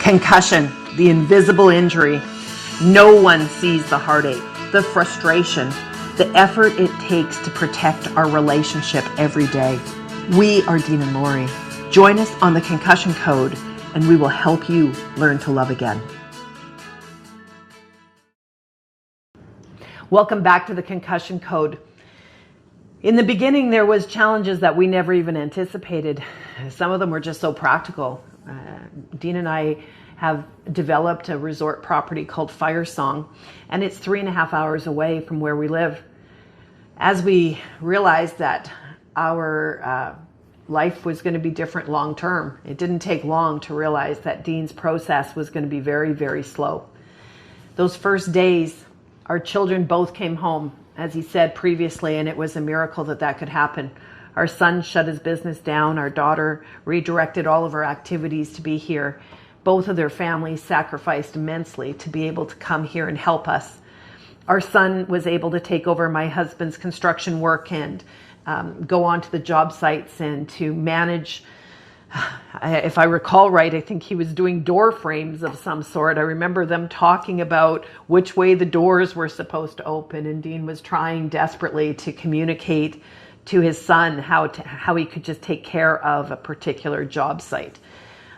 Concussion, the invisible injury. No one sees the heartache, the frustration, the effort it takes to protect our relationship every day. We are Dean and Lori. Join us on the Concussion Code, and we will help you learn to love again. Welcome back to the Concussion Code. In the beginning, there was challenges that we never even anticipated. Some of them were just so practical. Dean and I have developed a resort property called Firesong, and it's 3.5 hours away from where we live. As we realized that our life was going to be different long term, it didn't take long to realize that Dean's process was going to be very, very slow. Those first days, our children both came home, as he said previously, and it was a miracle that that could happen. Our son shut his business down. Our daughter redirected all of our activities to be here. Both of their families sacrificed immensely to be able to come here and help us. Our son was able to take over my husband's construction work and go on to the job sites and to manage. If I recall right, I think he was doing door frames of some sort. I remember them talking about which way the doors were supposed to open, and Dean was trying desperately to communicate to his son how he could just take care of a particular job site.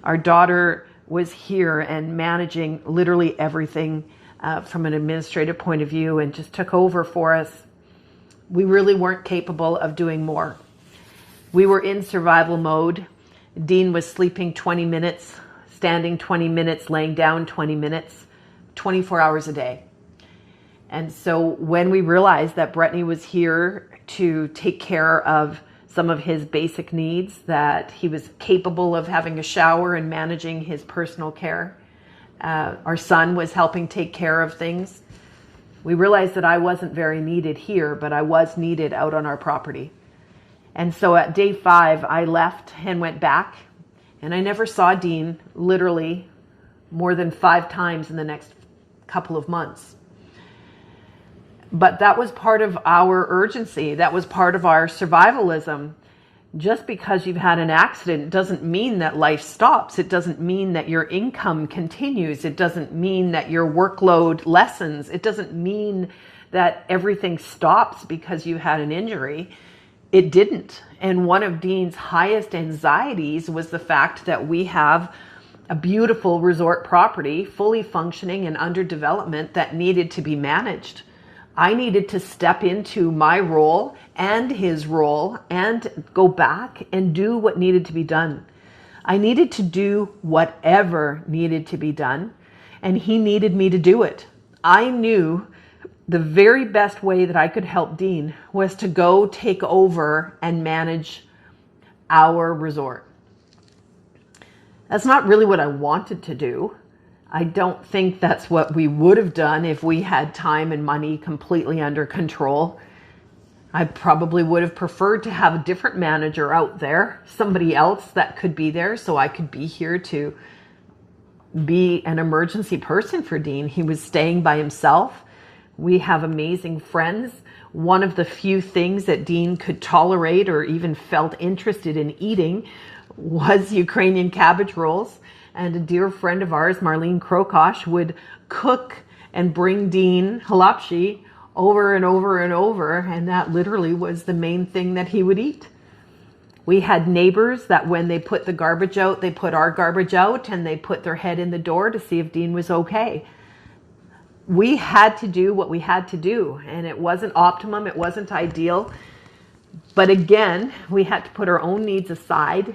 Our daughter was here and managing literally everything from an administrative point of view and just took over for us. We really weren't capable of doing more. We were in survival mode. Dean was sleeping 20 minutes, standing 20 minutes, laying down 20 minutes, 24 hours a day. And so when we realized that Brettany was here to take care of some of his basic needs, that he was capable of having a shower and managing his personal care, our son was helping take care of things, we realized that I wasn't very needed here, but I was needed out on our property. And so at day 5, I left and went back, and I never saw Dean literally more than 5 times in the next couple of months. But that was part of our urgency. That was part of our survivalism. Just because you've had an accident doesn't mean that life stops. It doesn't mean that your income continues. It doesn't mean that your workload lessens. It doesn't mean that everything stops because you had an injury. It didn't. And one of Dean's highest anxieties was the fact that we have a beautiful resort property, fully functioning and under development, that needed to be managed. I needed to step into my role and his role and go back and do what needed to be done. I needed to do whatever needed to be done, and he needed me to do it. I knew the very best way that I could help Dean was to go take over and manage our resort. That's not really what I wanted to do. I don't think that's what we would have done if we had time and money completely under control. I probably would have preferred to have a different manager out there, somebody else that could be there so I could be here to be an emergency person for Dean. He was staying by himself. We have amazing friends. One of the few things that Dean could tolerate or even felt interested in eating was Ukrainian cabbage rolls. And a dear friend of ours, Marlene Krokosh, would cook and bring Dean halapshi over and over and over. And that literally was the main thing that he would eat. We had neighbors that when they put the garbage out, they put our garbage out and they put their head in the door to see if Dean was okay. We had to do what we had to do, and it wasn't optimum, it wasn't ideal. But again, we had to put our own needs aside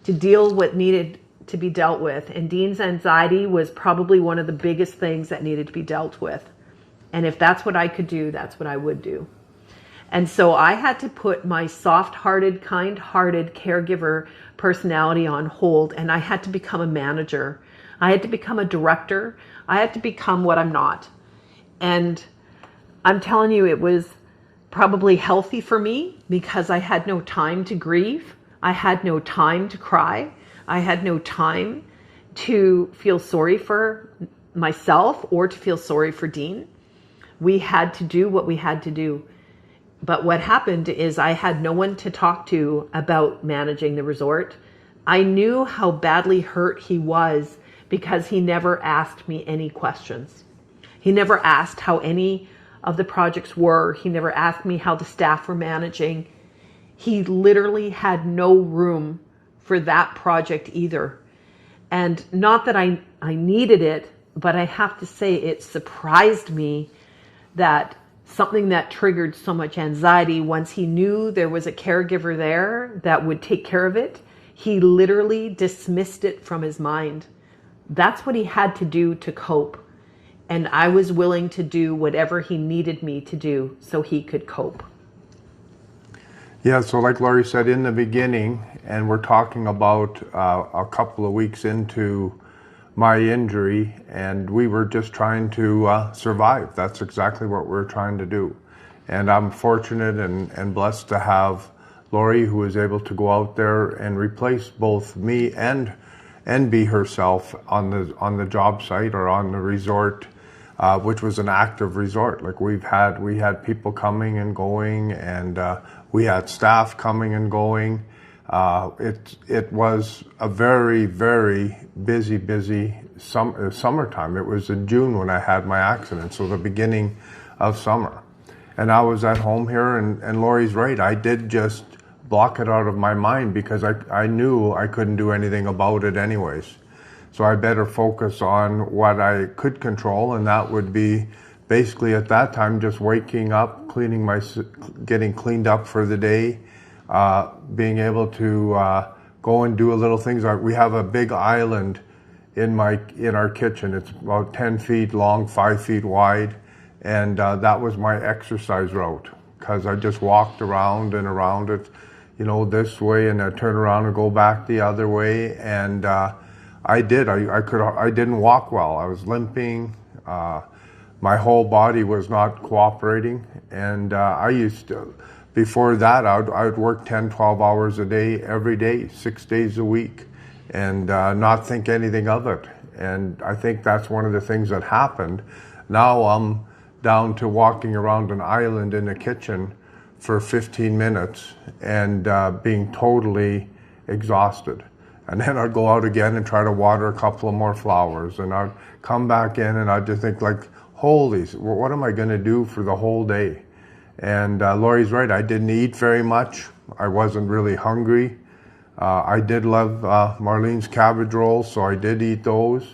to deal with what needed to be dealt with. And Dean's anxiety was probably one of the biggest things that needed to be dealt with. And if that's what I could do, that's what I would do. And so I had to put my soft-hearted, kind-hearted caregiver personality on hold, and I had to become a manager. I had to become a director. I had to become what I'm not. And I'm telling you, it was probably healthy for me because I had no time to grieve. I had no time to cry. I had no time to feel sorry for myself or to feel sorry for Dean. We had to do what we had to do. But what happened is I had no one to talk to about managing the resort. I knew how badly hurt he was because he never asked me any questions. He never asked how any of the projects were. He never asked me how the staff were managing. He literally had no room for that project either. And not that I needed it, but I have to say it surprised me that something that triggered so much anxiety, once he knew there was a caregiver there that would take care of it, he literally dismissed it from his mind. That's what he had to do to cope. And I was willing to do whatever he needed me to do so he could cope. Yeah, so like Laurie said in the beginning, and we're talking about a couple of weeks into my injury, and we were just trying to survive. That's exactly what we're trying to do. And I'm fortunate and blessed to have Laurie, who was able to go out there and replace both me and be herself on the job site or on the resort, which was an active resort. Like we had people coming and going, and we had staff coming and going. It was a very, very busy summertime. It was in June when I had my accident, so the beginning of summer. And I was at home here, and Laurie's right. I did just block it out of my mind because I knew I couldn't do anything about it anyways. So I better focus on what I could control, and that would be basically at that time just waking up, getting cleaned up for the day, being able to go and do a little things. We have a big island in our kitchen. It's about 10 feet long, 5 feet wide, and that was my exercise route because I just walked around and around it, this way, and I'd turn around and go back the other way, and I didn't walk well. I was limping. My whole body was not cooperating, and I used to, before that, I would work 10, 12 hours a day, every day, 6 days a week, and not think anything of it. And I think that's one of the things that happened. Now I'm down to walking around an island in the kitchen for 15 minutes and being totally exhausted. And then I'd go out again and try to water a couple of more flowers, and I'd come back in and I'd just think like, holy, what am I going to do for the whole day? And Laurie's right, I didn't eat very much. I wasn't really hungry. I did love Marlene's cabbage rolls, so I did eat those.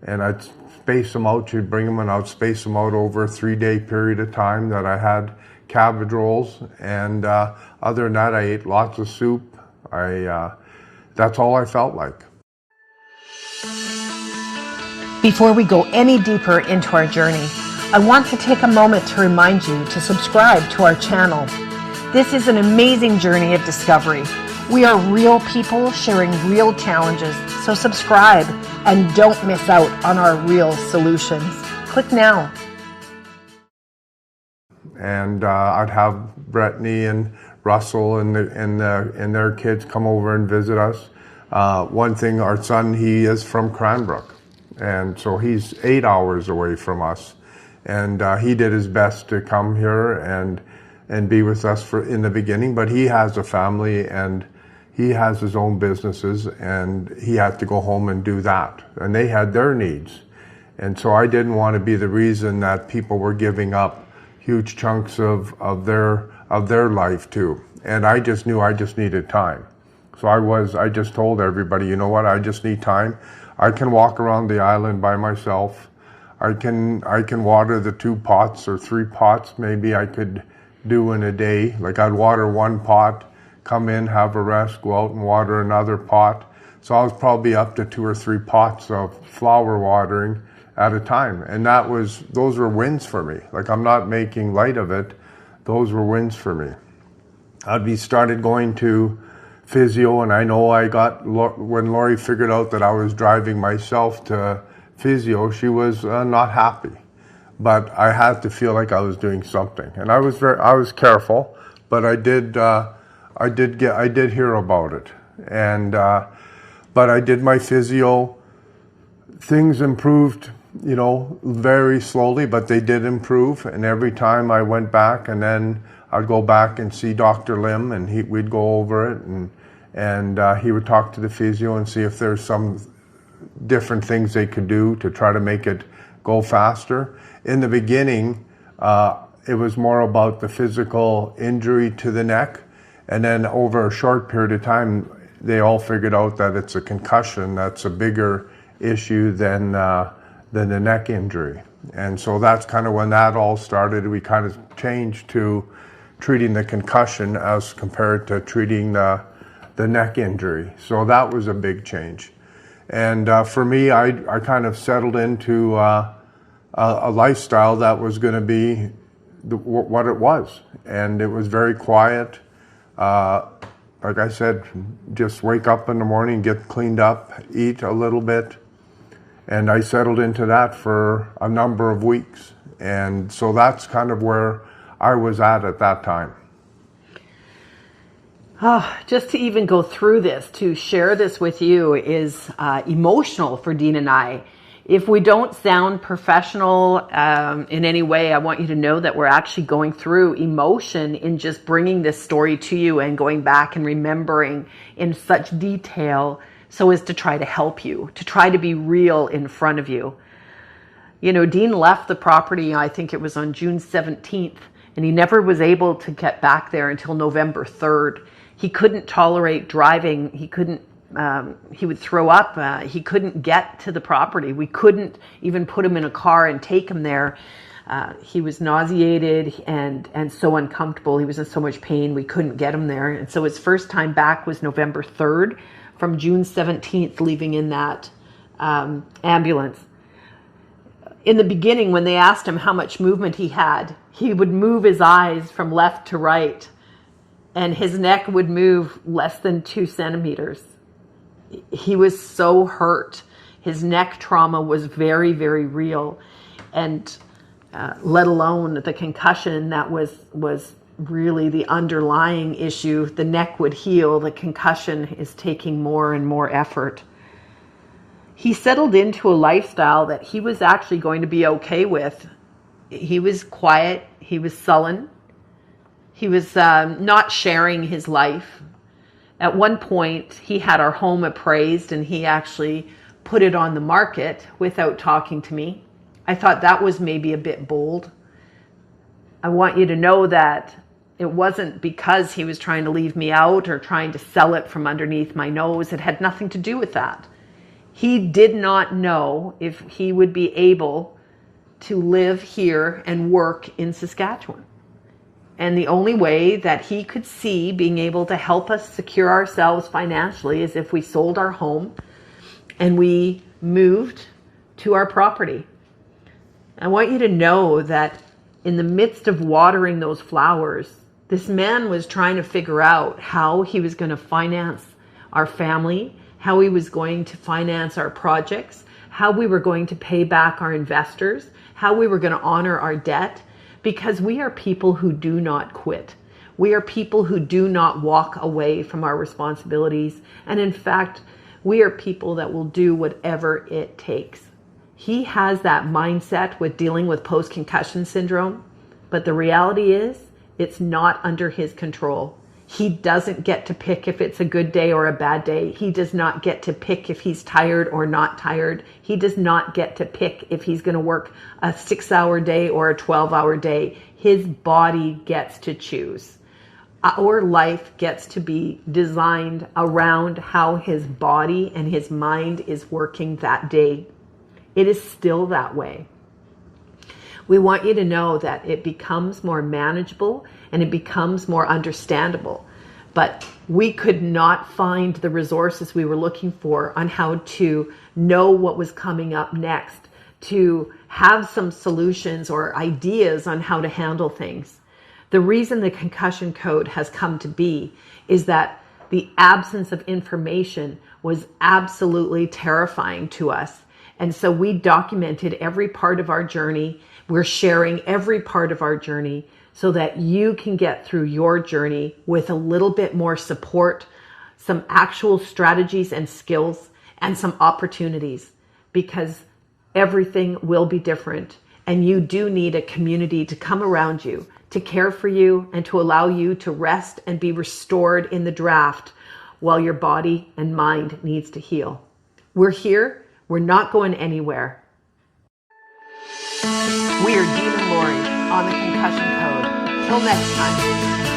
And I'd space them out. She'd bring them, and I'd space them out over a 3-day period of time that I had cabbage rolls. And other than that, I ate lots of soup. That's all I felt like. Before we go any deeper into our journey, I want to take a moment to remind you to subscribe to our channel. This is an amazing journey of discovery. We are real people sharing real challenges, so subscribe and don't miss out on our real solutions. Click now. And I'd have Brettany and Russell and their kids come over and visit us. One thing, our son, he is from Cranbrook, and so he's 8 hours away from us. And he did his best to come here and be with us in the beginning, but he has a family and he has his own businesses, and he had to go home and do that. And they had their needs. And so I didn't want to be the reason that people were giving up huge chunks of their life too. And I just knew I just needed time. So I just told everybody, you know what, I just need time. I can walk around the island by myself. I can water the 2 pots or 3 pots maybe I could do in a day. Like I'd water 1 pot, come in, have a rest, go out and water another pot. So I was probably up to 2 or 3 pots of flower watering at a time. And those were wins for me. Like I'm not making light of it. Those were wins for me. I'd started going to physio, and I know when Laurie figured out that I was driving myself to physio, she was not happy. But I had to feel like I was doing something. And I was careful, but I did hear about it. And but I did my physio. Things improved, very slowly, but they did improve. And every time I went back, and then I'd go back and see Dr. Lim, and we'd go over it, and he would talk to the physio and see if there's some different things they could do to try to make it go faster. In the beginning, it was more about the physical injury to the neck, and then over a short period of time, they all figured out that it's a concussion that's a bigger issue than the neck injury. And so that's kind of when that all started. We kind of changed to treating the concussion as compared to treating the neck injury. So that was a big change. And for me, I kind of settled into a lifestyle that was going to be what it was. And it was very quiet. Like I said, just wake up in the morning, get cleaned up, eat a little bit. And I settled into that for a number of weeks. And so that's kind of where I was at that time. Oh, just to even go through this, to share this with you is emotional for Dean and I. If we don't sound professional in any way, I want you to know that we're actually going through emotion in just bringing this story to you and going back and remembering in such detail so as to try to help you, to try to be real in front of you. You know, Dean left the property, I think it was on June 17th, and he never was able to get back there until November 3rd. He couldn't tolerate driving. He couldn't, he would throw up. He couldn't get to the property. We couldn't even put him in a car and take him there. He was nauseated and so uncomfortable. He was in so much pain. We couldn't get him there. And so his first time back was November 3rd from June 17th, leaving in that ambulance. In the beginning, when they asked him how much movement he had, he would move his eyes from left to right, and his neck would move less than 2 centimeters. He was so hurt. His neck trauma was very, very real. And let alone the concussion that was really the underlying issue. The neck would heal. The concussion is taking more and more effort. He settled into a lifestyle that he was actually going to be okay with. He was quiet. He was sullen. He was not sharing his life. At one point, he had our home appraised and he actually put it on the market without talking to me. I thought that was maybe a bit bold. I want you to know that it wasn't because he was trying to leave me out or trying to sell it from underneath my nose. It had nothing to do with that. He did not know if he would be able to live here and work in Saskatchewan. And the only way that he could see being able to help us secure ourselves financially is if we sold our home and we moved to our property. I want you to know that in the midst of watering those flowers, this man was trying to figure out how he was going to finance our family, how he was going to finance our projects, how we were going to pay back our investors, how we were going to honor our debt, because we are people who do not quit. We are people who do not walk away from our responsibilities. And in fact, we are people that will do whatever it takes. He has that mindset with dealing with post-concussion syndrome, but the reality is it's not under his control. He doesn't get to pick if it's a good day or a bad day. He does not get to pick if he's tired or not tired. He does not get to pick if he's going to work a 6-hour day or a 12-hour day. His body gets to choose. Our life gets to be designed around how his body and his mind is working that day. It is still that way. We want you to know that it becomes more manageable and it becomes more understandable. But we could not find the resources we were looking for on how to know what was coming up next, to have some solutions or ideas on how to handle things. The reason the concussion code has come to be is that the absence of information was absolutely terrifying to us. And so we documented every part of our journey. We're sharing every part of our journey so that you can get through your journey with a little bit more support, some actual strategies and skills, and some opportunities, because everything will be different. And you do need a community to come around you, to care for you, and to allow you to rest and be restored in the draft while your body and mind needs to heal. We're here We're not going anywhere. We are Dean and Lori on the Concussion Code. Till next time.